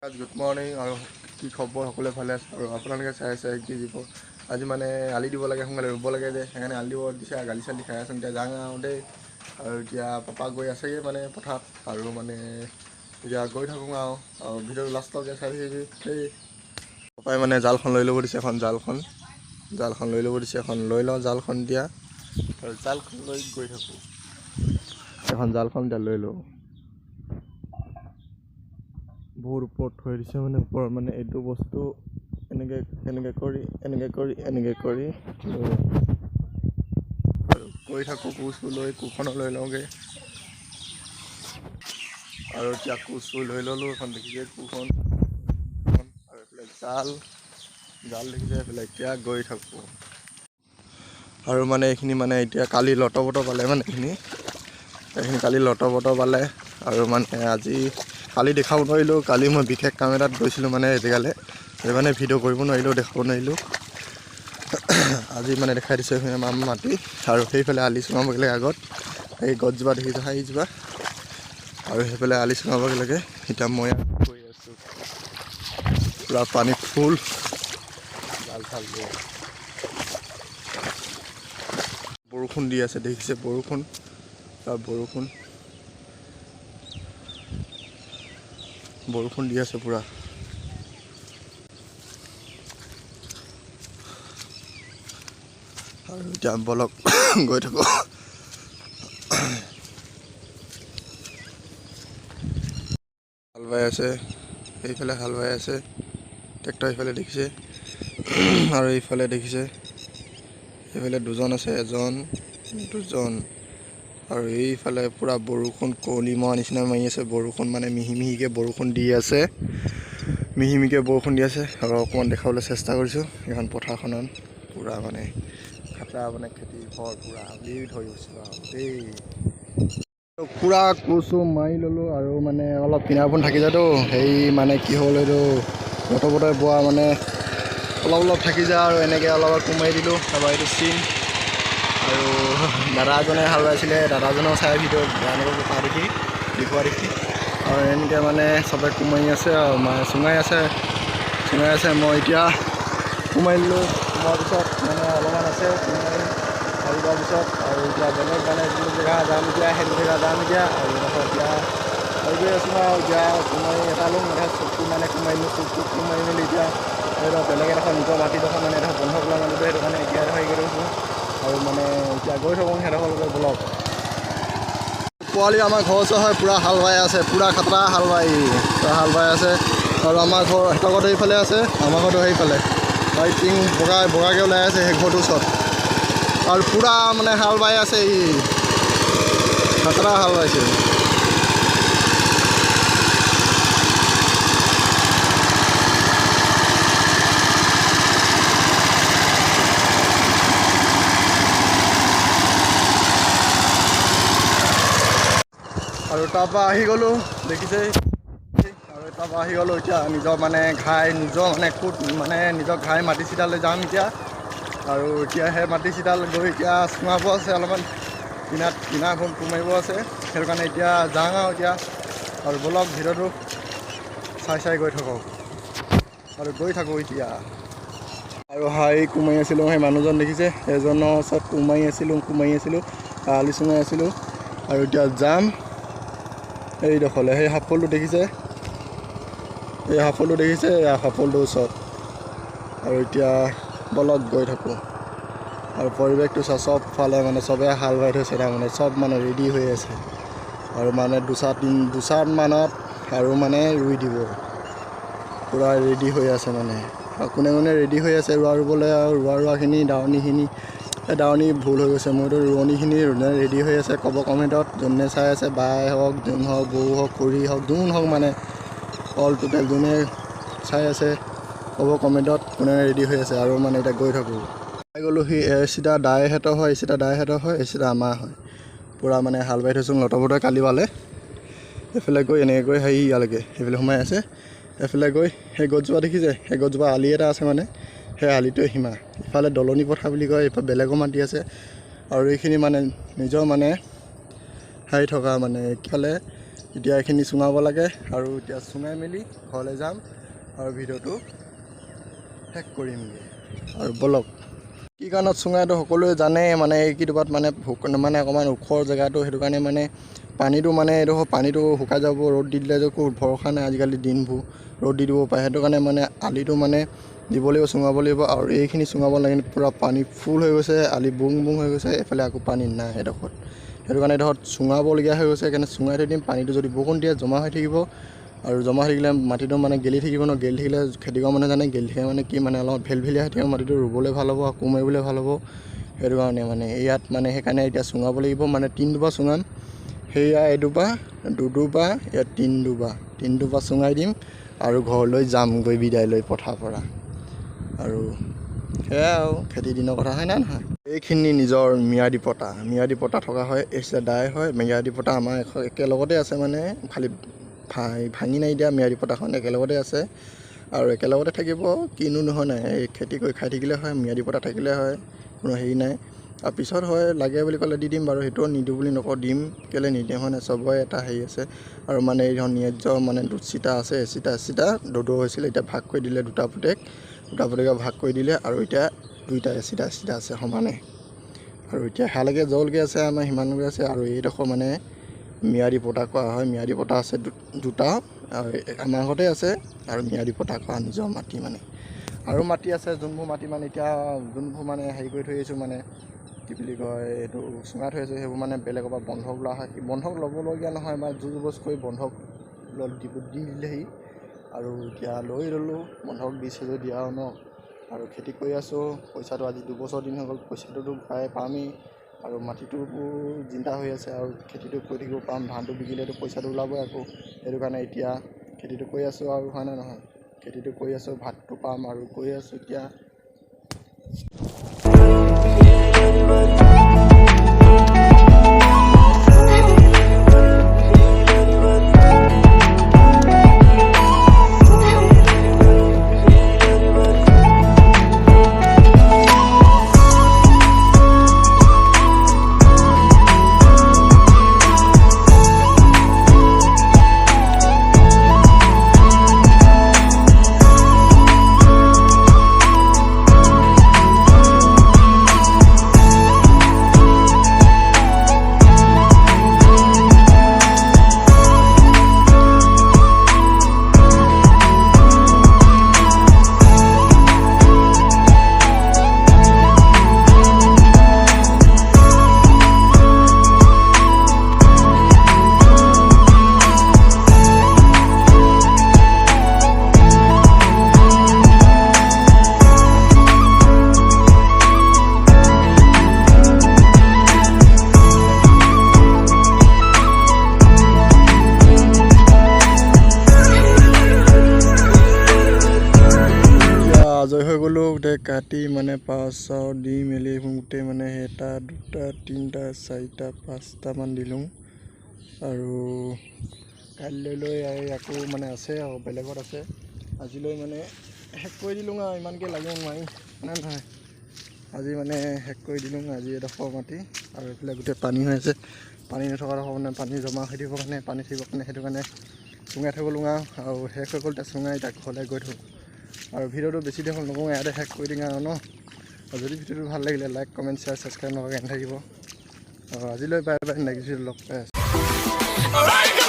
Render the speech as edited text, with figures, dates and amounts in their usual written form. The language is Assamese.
গুড মৰ্ণিং আৰু কি খবৰ সকলোৱে ভালে আছে আৰু আপোনালোকে চাই আছে কি দিব আজি মানে আলি দিব লাগে সোনকালে ৰুব লাগে যে সেইকাৰণে আলি দিব দিছে গালি চালি খাই আছোঁ এতিয়া যাওঁ দেই আৰু এতিয়া পাপা গৈ আছেগৈ মানে পথাৰত আৰু মানে এতিয়া গৈ থাকোঁ আৰু ভিডিঅ'টো লাষ্টলৈকে চাই থাকিবি দেই পাপাই মানে জালখন লৈ ল'ব দিছে এখন জালখন লৈ ল'ব দিছে এখন লৈ লওঁ জালখন এতিয়া আৰু জালখন লৈ গৈ থাকোঁ এখন জালখন এতিয়া লৈ লওঁ বহুত ওপৰত থৈ দিছে মানে ওপৰত মানে এইটো বস্তু এনেকৈ কৰি কৰি থাকোঁ কোচটো লৈ কোৰখনত লৈ লওঁগৈ আৰু এতিয়া কোচটো লৈ ল'লোঁ এখন দেখিছে কোৰখন আৰু এইফালে জাল দেখিছে এইফালে এতিয়া গৈ থাকোঁ আৰু মানে এইখিনি মানে এতিয়া কালি লটপট পালে মানে এইখিনি কালি লটপট পালে আৰু মানে আজি কালি দেখাব নোৱাৰিলোঁ কালি মই বিশেষ কাম এটাত গৈছিলোঁ মানে জেগালৈ সেই মানে ভিডিঅ' কৰিব নোৱাৰিলোঁ দেখাব নোৱাৰিলোঁ আজি মানে দেখাই দিছে মাটি আৰু সেইফালে আলি চোঙাবগৈ লাগে আগত সেই গছজোপা দেখিছোঁ সেইজোপা আৰু সেইফালে আলি চোঙাবগৈ লাগে এতিয়া মই গৈ আছোঁ পূৰা পানী ফুল জাল চাল লৈ বৰষুণ দি আছে দেখিছে বৰষুণ দি আছে পূৰা আৰু এতিয়া বলক গৈ থাকোঁ হাল বাই আছে এইফালে হাল বাই আছে ট্ৰেক্টৰ এইফালে দেখিছে আৰু এইফালে দেখিছে এইফালে দুজন আছে এজন দুজন আৰু এইফালে পূৰা বৰষুণ কুঁৱলী মৰা নিচিনা মাৰি আছে বৰষুণ মানে মিহিকৈ বৰষুণ দি আছে আৰু অকণমান দেখাবলৈ চেষ্টা কৰিছোঁ এইখন পথাৰখনত পূৰা মানে খাটা মানে খেতি ঘৰ পূৰা আলি ধৰি গৈছিলোঁ আৰু দেই পূৰা কোচো মাৰি ল'লোঁ আৰু মানে অলপ কিনাৰখন থাকি যায়তো সেই মানে কি হ'ল এইটো বতৰে বোৱা মানে অলপ থাকি যায় আৰু এনেকৈ অলপ কোমাৰি দিলোঁ তাৰপৰা এইটো চিন আৰু দাদা এজনে হাল বাইছিলে দাদাজনেও চাই ভিডিঅ' এনেকৈ দেখুওৱা দেখি আৰু এনেকৈ মানে চবে কোমাৰি আছে আৰু চুঙাই আছে মই এতিয়া কোমাৰি দিলোঁ কোমোৱাৰ পিছত মানে অলপমান আছে কোমাৰি আহি যোৱাৰ পিছত আৰু এতিয়া বেলেগ মানে যিটো জেগা যাম এতিয়া সেইটো জেগা যাম এতিয়া আৰু এতিয়া হেৰি কৰি আছোঁ আৰু এতিয়া কোমাৰি এটা লওঁ চুকটো মানে কোমাৰি দিলোঁ চুকটো কোমাৰি মেলি এতিয়া বেলেগ এডোখৰ নিজৰ মাটিডোখৰ মানে এডোখৰ বন্ধ কৰা মানুহটো সেইটো কাৰণে এতিয়া এডোখৰ হেৰি কৰি থৈছোঁ আৰু মানে এতিয়া গৈ থাকোঁ সেইডোখৰলৈকে বলক পোৱালি আমাৰ ঘৰৰ ওচৰ হয় পূৰা হাল বাই আছে পূৰা খাতৰা হাল বাই আছে আৰু আমাৰ ঘৰ সিহঁতৰ ঘৰটো এইফালে আছে আমাৰ ঘৰটো সেইফালে আৰু টিং বগাকৈ ওলাই আছে সেই ঘৰটোৰ ওচৰত আৰু পূৰা মানে হাল বাই আছে খাতৰা হাল বাইছে আৰু তাৰপৰা আহি গ'লোঁ দেখিছেই আৰু তাৰপৰা আহি গ'লোঁ এতিয়া নিজৰ মানে নিজৰ ঘাই মাটি চিটালৈ যাম এতিয়া আৰু এতিয়া সেই মাটি চিটাল গৈ এতিয়া চুঙাব আছে অলপমান কিনাৰখন কোমাৰিব আছে সেইটো কাৰণে এতিয়া যাওঁ আৰু এতিয়া আৰু বলক ভিডিঅ'টো চাই গৈ থাকক আৰু গৈ থাকোঁ এতিয়া আৰু কোমাৰি আছিলোঁ সেই মানুহজন দেখিছে এজনৰ ওচৰত কোমাৰি আছিলোঁ আলি চুঙাই আছিলোঁ আৰু এতিয়া যাম এইডোখৰলৈ সেই সাফলটো দেখিছে এই সাফলটোৰ ওচৰত আৰু এতিয়া বলক গৈ থাকোঁ আৰু পৰিৱেশটো চবফালে মানে চবে হাল বাই থৈছে তাৰমানে চব মানে ৰেডি হৈ আছে আৰু মানে দুচাট মানত আৰু মানে ৰুই দিব পূৰা ৰেডি হৈ আছে মানে আৰু কোনে ৰেডি হৈ আছে ৰুবলৈ আৰু ৰোৱাখিনি দাৱনী ভুল হৈ গৈছে মোৰতো ৰোৱনীখিনি ৰেডি হৈ আছে ক'ব কমেণ্টত যোনে চাই আছে বাই হওক যোন হওক বৌ হওক খুৰী হওক যোন হওক মানে অল টোটেল যোনে চাই আছে ক'ব কমেণ্টত কোনে ৰেডি হৈ আছে আৰু মানে এতিয়া গৈ থাকোঁ গ'লোঁ সি এচিটা দাইহঁতৰ হয় এচিটা আমাৰ হয় পূৰা মানে হাল বাই থৈছোঁ লটপটে কালি বালে এইফালে গৈ এনেকৈ গৈ ইয়ালৈকে সেইফালে সোমাই আছে এইফালে গৈ সেই গছজোপা দেখিছে সেই গছজোপা আলি এটা আছে মানে সেই আলিটোৱে সীমা ইফালে দলনি পথাৰ বুলি কয় ইফালে বেলেগৰ মাটি আছে আৰু এইখিনি মানে নিজৰ মানে থকা মানে ইফালে এতিয়া এইখিনি চুঙাব লাগে আৰু এতিয়া চুঙাই মেলি ঘৰলৈ যাম আৰু ভিডিঅ'টো শেষ কৰিমগৈ। আৰু বলক কি কাৰণত চুঙাইটো সকলোৱে জানে মানে এইকেইটাত মানে অকণমান ওখৰ জেগাটো সেইটো কাৰণে মানে পানীটো মানে এইডোখৰ পানীটো শুকাই যাব, ৰ'দ দি দিলে যে একো ভৰসা নাই আজিকালি দিনবোৰ ৰ'দ দি দিব পাৰে, সেইটো কাৰণে মানে আলিটো মানে দিব লাগিব, চুঙাব লাগিব। আৰু এইখিনি চুঙাব লাগে পূৰা পানী ফুল হৈ গৈছে, আলি বুং বুং হৈ গৈছে, এইফালে আকৌ পানী নাই এডোখৰত, সেইটো কাৰণে এডোখৰত চুঙাবলগীয়া হৈ গৈছে। সেইকাৰণে চুঙাই থৈ দিম, পানীটো যদি বৰষুণ দিয়ে জমা হৈ থাকিব আৰু জমা হৈ থাকিলে মাটিটো মানে গেলি থাকিব ন, গেলি থাকিলে খেতি কৰা মানুহে জানে গেলি থাকে মানে কি মানে অলপ ভেলভেলীয়া হৈ থাকিব মাটিটো, ৰুবলৈ ভাল হ'ব, কোৰ মাৰিবলৈ ভাল হ'ব, সেইটো কাৰণে মানে ইয়াত মানে সেইকাৰণে এতিয়া চুঙাব লাগিব মানে 3 ডোবা চুঙাম, সেয়া এডোবা 2 ডোবা ইয়াত 3 ডোবা চুঙাই দিম আৰু ঘৰলৈ যামগৈ বিদায় লৈ পথাৰ পৰা। আৰু সেয়াই আৰু খেতিৰ দিনৰ কথা হয় না নহয়। এইখিনি নিজৰ মিয়াদি পতা থকা হয়, এই দাই হয় মিয়াদি পতা আমাৰ একেলগতে আছে মানে খালি ভাঙি নাই দিয়া, মিয়াদি পতাখন একেলগতে আছে আৰু একেলগতে থাকিব, কিনো নহয় নাই, এই খেতি কৰি খাই থাকিলে হয়, মিয়াদি পতা থাকিলে হয়, কোনো হেৰি নাই। আৰু পিছত হয় লাগে বুলি ক'লে দি দিম বাৰু, সেইটোও নিদিওঁ বুলি নকওঁ, দিম কেলৈ নিদিম হয় নাই, চবৰে এটা হেৰি আছে। আৰু মানে এইখন ন্যায্য মানে চিতা আছে, চিতা দদৌ হৈছিলে, এতিয়া ভাগ কৰি দিলে দুটা পুতেকে ভাগ কৰি দিলে আৰু এতিয়া দুইটা চিতা আছে সমানে। আৰু এতিয়া সেয়ালৈকে জলকৈ আছে আমাৰ সিমানকৈ আছে। আৰু এইডোখৰ মানে মিয়াদি পতা কৰা হয়, মিয়াদি পতা আছে দুটা আৰু আমাৰ ঘৰতে আছে আৰু মিয়াদি পতা কৰা নিজৰ মাটি মানে। আৰু মাটি আছে যোনবোৰ মাটি মানে এতিয়া যোনবোৰ মানে হেৰি কৰি থৈ আহিছোঁ মানে কি বুলি কয় এইটো চুঙাই থৈ আহিছোঁ, সেইবোৰ মানে বেলেগৰ পৰা বন্ধক লোৱা হয়, বন্ধক ল'বলগীয়া নহয় বা জোৰ জবজ কৰি বন্ধক দি দিলেহি আৰু এতিয়া লৈ ল'লোঁ, বন্ধক দিছে যদি দিয়া ন। আৰু খেতি কৰি আছোঁ, পইচাটো আজি 2 বছৰ দিন হৈ গ'ল, পইচাটোতো প্ৰায় পামেই আৰু মাটিটো জিন্দা হৈ আছে আৰু খেতিটো কৰি থাকিব পাম, ধানটো বিকিলেতো পইচাটো ওলাবই আকৌ, সেইটো কাৰণে এতিয়া খেতিটো কৰি আছোঁ আৰু হয় নে নহয়, খেতিটো কৰি আছোঁ, ভাতটো পাম আৰু কৰি আছোঁ এতিয়া। আজৰি হৈ গ'লোঁ গোটেই কাটি মানে পাঁচ দি মেলি গোটেই মানে 1 2 3 4 5টামান দিলোঁ আৰু কাইলৈ আকৌ মানে আছে আৰু বেলেগত আছে, আজিলৈ মানে শেষ কৰি দিলোঁ আৰু ইমানকৈ লাগিব নোৱাৰি নাই নহয়, আজি মানে শেষ কৰি দিলোঁ আজি এডোখৰ মাটি। আৰু এইফালে গোটেই পানী হৈ আছে, পানী নথকা ডোখৰ মানে পানী জমা হৈ থাকিবৰ কাৰণে পানী থাকিবৰ কাৰণে সেইটো কাৰণে চুঙাই থৈ গ'লোঁ আৰু শেষ হৈ গ'ল। এতিয়া চুঙাই এতিয়া ঘৰলৈ গৈ থওঁ আৰু ভিডিঅ'টো বেছি দেখ নকওঁ, ইয়াতে শেষ কৰি দিম আৰু ন। আৰু যদি ভিডিঅ'টো ভাল লাগিলে লাইক কমেণ্ট শ্বেয়াৰ ছাবস্ক্ৰাইব নকৰাকৈ নাথাকিব। আৰু আজিলৈ বাই বাই, নেক্সট ভিডিঅ'ত লগ পাই আছোঁ।